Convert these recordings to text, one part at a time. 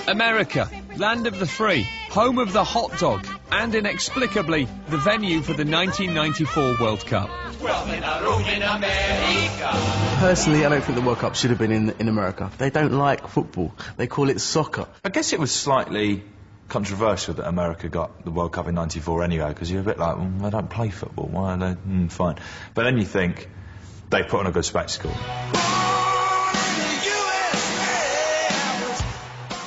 America, land of the free, home of the hot dog, and inexplicably, the venue for the 1994 World Cup. Personally, I don't think the World Cup should have been in America. They don't like football. They call it soccer. I guess it was slightly controversial that America got the World Cup in '94 anyway, because you're a bit like, they don't play football, why are they? Fine. But then you think, they put on a good spectacle.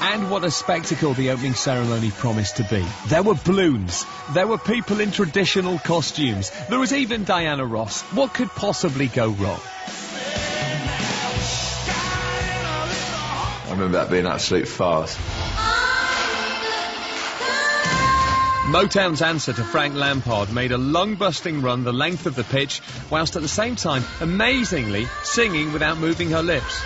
And what a spectacle the opening ceremony promised to be. There were balloons, there were people in traditional costumes, there was even Diana Ross. What could possibly go wrong? I remember that being absolute farce. Motown's answer to Frank Lampard made a lung-busting run the length of the pitch, whilst at the same time, amazingly, singing without moving her lips.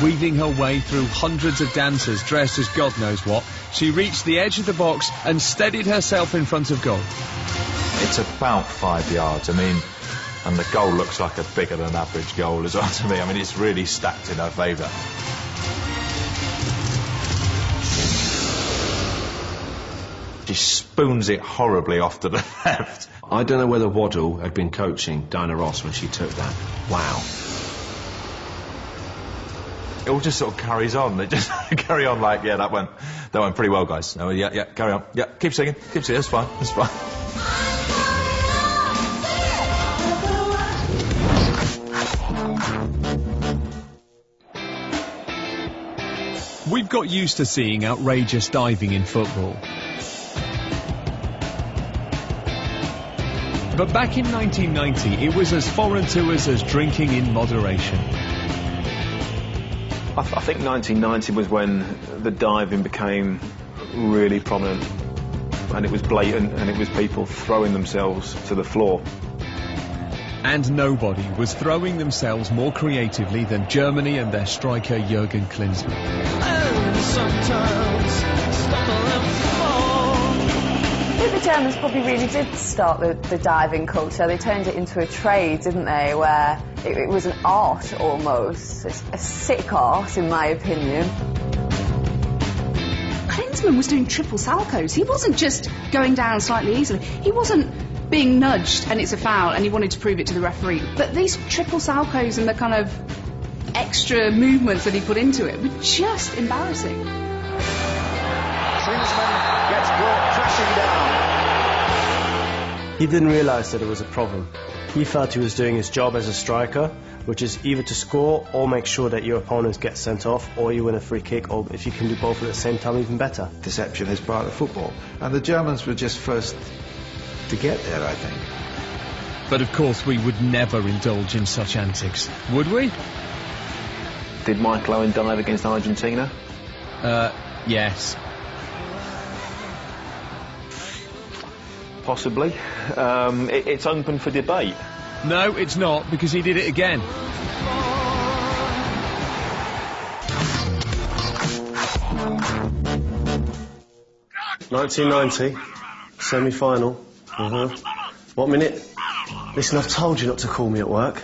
Weaving her way through hundreds of dancers dressed as God knows what, she reached the edge of the box and steadied herself in front of goal. It's about 5 yards, I mean, and the goal looks like a bigger than average goal as well to me. I mean, it's really stacked in her favour. She spoons it horribly off to the left. I don't know whether Waddle had been coaching Diana Ross when she took that. Wow. It all just sort of carries on. They just carry on like, yeah, that went pretty well, guys. Oh, yeah, carry on. Yeah, keep singing, that's fine, that's fine. We've got used to seeing outrageous diving in football. But back in 1990, it was as foreign to us as drinking in moderation. I think 1990 was when the diving became really prominent, and it was blatant, and it was people throwing themselves to the floor. And nobody was throwing themselves more creatively than Germany and their striker Jürgen Klinsmann. I think the Germans probably really did start the diving culture. They turned it into a trade, didn't they, where it was an art almost. It's a sick art, in my opinion. Klinsmann was doing triple salchos. He wasn't just going down slightly easily. He wasn't being nudged and it's a foul and he wanted to prove it to the referee. But these triple salchos and the kind of extra movements that he put into it were just embarrassing. Klinsmann gets brought crashing down. He didn't realise that it was a problem. He felt he was doing his job as a striker, which is either to score or make sure that your opponents get sent off, or you win a free kick, or if you can do both at the same time, even better. Deception is part of football, and the Germans were just first to get there, I think. But of course we would never indulge in such antics, would we? Did Michael Owen dive against Argentina? Yes. Possibly. It's open for debate. No, it's not, because he did it again. (1990) semi-final. What minute? Listen, I've told you not to call me at work.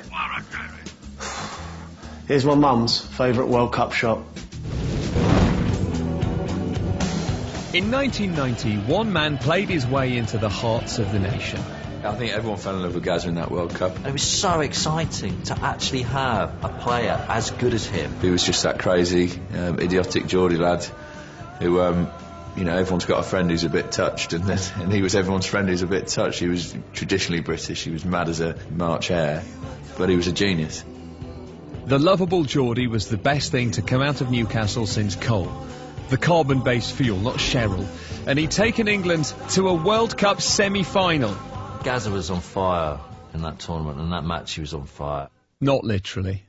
Here's my mum's favourite World Cup shot. In 1990, one man played his way into the hearts of the nation. I think everyone fell in love with Gazza in that World Cup. It was so exciting to actually have a player as good as him. He was just that crazy, idiotic Geordie lad who, you know, everyone's got a friend who's a bit touched, and he was everyone's friend who's a bit touched. He was traditionally British, he was mad as a March hare, but he was a genius. The lovable Geordie was the best thing to come out of Newcastle since coal. The carbon-based fuel, not Cheryl. And he'd taken England to a World Cup semi-final. Gazza was on fire in that tournament, and that match he was on fire. Not literally.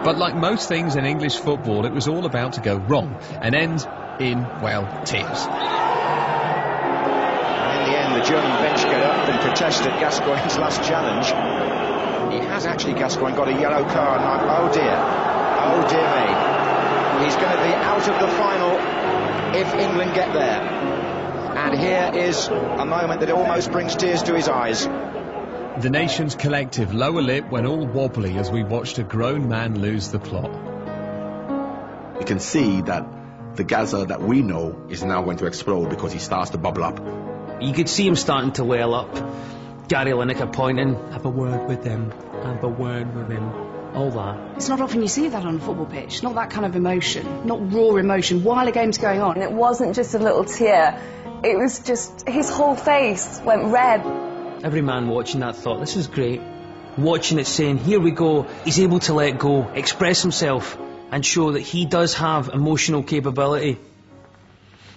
But like most things in English football, it was all about to go wrong and end in, well, tears. And in the end, the German bench get up and protest at Gascoigne's last challenge. He has actually, Gascoigne, got a yellow card. Oh dear me. He's going to be out of the final if England get there. And here is a moment that almost brings tears to his eyes. The nation's collective lower lip went all wobbly as we watched a grown man lose the plot. You can see that the Gaza that we know is now going to explode because he starts to bubble up. You could see him starting to well up. Gary Lineker pointing, have a word with him, have a word with him, all that. It's not often you see that on a football pitch, not that kind of emotion, not raw emotion while a game's going on. And it wasn't just a little tear, it was just, his whole face went red. Every man watching that thought, this is great. Watching it saying, here we go, he's able to let go, express himself, and show that he does have emotional capability.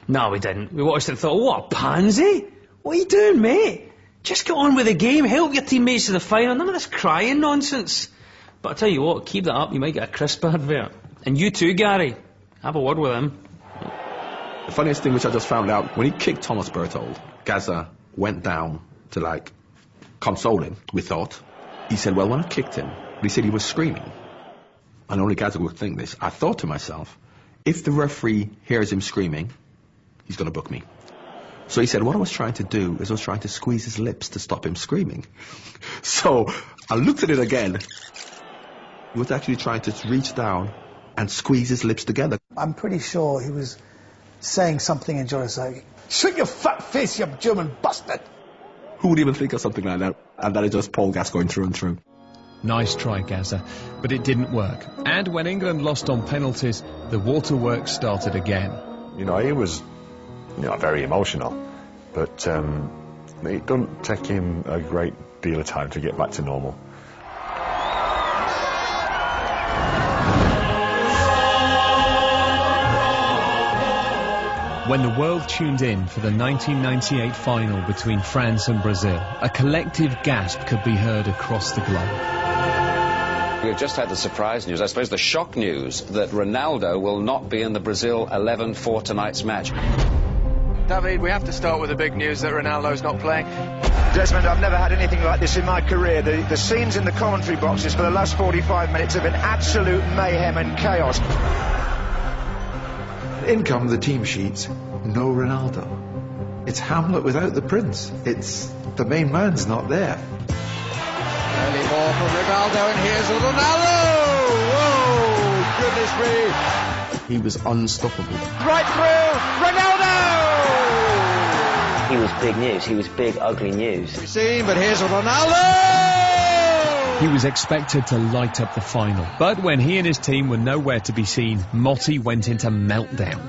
No, we didn't. We watched it and thought, what a pansy? What are you doing, mate? Just get on with the game, help your teammates to the final, none of this crying nonsense. But I tell you what, keep that up, you might get a crisp advert. And you too, Gary. Have a word with him. The funniest thing which I just found out, when he kicked Thomas Berthold, Gaza went down to, like, console him, we thought. He said, well, when I kicked him, he said he was screaming. And only Gaza would think this. I thought to myself, if the referee hears him screaming, he's going to book me. So he said, what I was trying to do is I was trying to squeeze his lips to stop him screaming. So I looked at it again. He was actually trying to reach down and squeeze his lips together. I'm pretty sure he was saying something in Jonas like, shut your fat face, you German bastard! Who would even think of something like that? And that is just Paul Gascoigne through and through. Nice try, Gaza, but it didn't work. And when England lost on penalties, the waterworks started again. You know, he was, very emotional, but it doesn't take him a great deal of time to get back to normal. When the world tuned in for the 1998 final between France and Brazil, a collective gasp could be heard across the globe. We've just had the surprise news, I suppose the shock news, that Ronaldo will not be in the Brazil 11 for tonight's match. David, we have to start with the big news that Ronaldo's not playing. Desmond, I've never had anything like this in my career. The scenes in the commentary boxes for the last 45 minutes have been absolute mayhem and chaos. In come the team sheets, no Ronaldo. It's Hamlet without the prince. It's the main man's not there. Early ball from Ronaldo, and here's Ronaldo! Whoa, goodness me! He was unstoppable. Right through, Ronaldo! He was big news, he was big, ugly news. We've seen, but here's Ronaldo! He was expected to light up the final, but when he and his team were nowhere to be seen, Motti went into meltdown.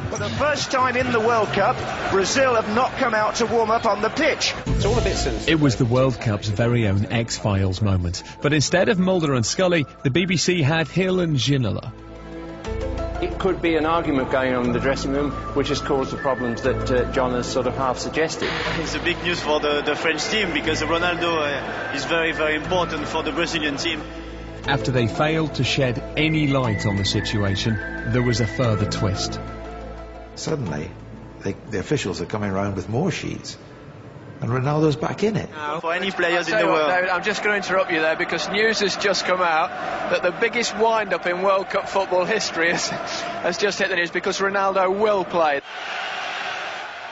For the first time in the World Cup, Brazil have not come out to warm up on the pitch. It's all a bit sinister. It was the World Cup's very own X-Files moment, but instead of Mulder and Scully, the BBC had Hill and Ginola. It could be an argument going on in the dressing room which has caused the problems that John has sort of half suggested. It's a big news for the French team because Ronaldo is very, very important for the Brazilian team. After they failed to shed any light on the situation, there was a further twist. Suddenly, the officials are coming around with more sheets, and Ronaldo's back in it. For any players in the world. David, I'm just going to interrupt you there because news has just come out that the biggest wind-up in World Cup football history has just hit the news because Ronaldo will play.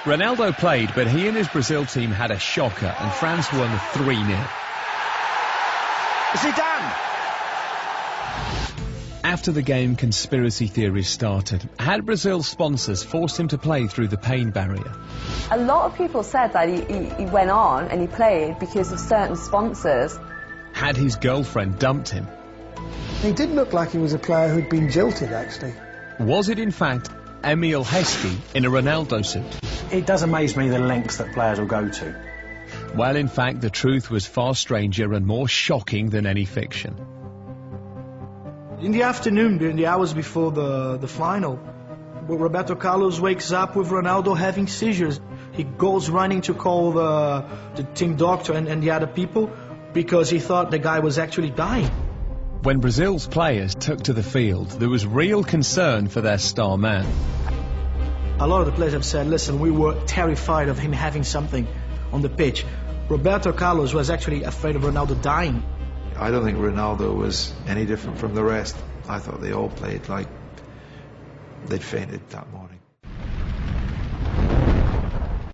Ronaldo played, but he and his Brazil team had a shocker, and France won 3-0. Zidane! After the game, conspiracy theories started. Had Brazil's sponsors forced him to play through the pain barrier? A lot of people said that he went on and he played because of certain sponsors. Had his girlfriend dumped him? He did look like he was a player who'd been jilted, actually. Was it in fact Emil Heskey in a Ronaldo suit? It does amaze me the lengths that players will go to. Well, in fact, the truth was far stranger and more shocking than any fiction. In the afternoon, during the hours before the final, Roberto Carlos wakes up with Ronaldo having seizures. He goes running to call the team doctor and the other people because he thought the guy was actually dying. When Brazil's players took to the field, there was real concern for their star man. A lot of the players have said, listen, we were terrified of him having something on the pitch. Roberto Carlos was actually afraid of Ronaldo dying. I don't think Ronaldo was any different from the rest. I thought they all played like they'd fainted that morning.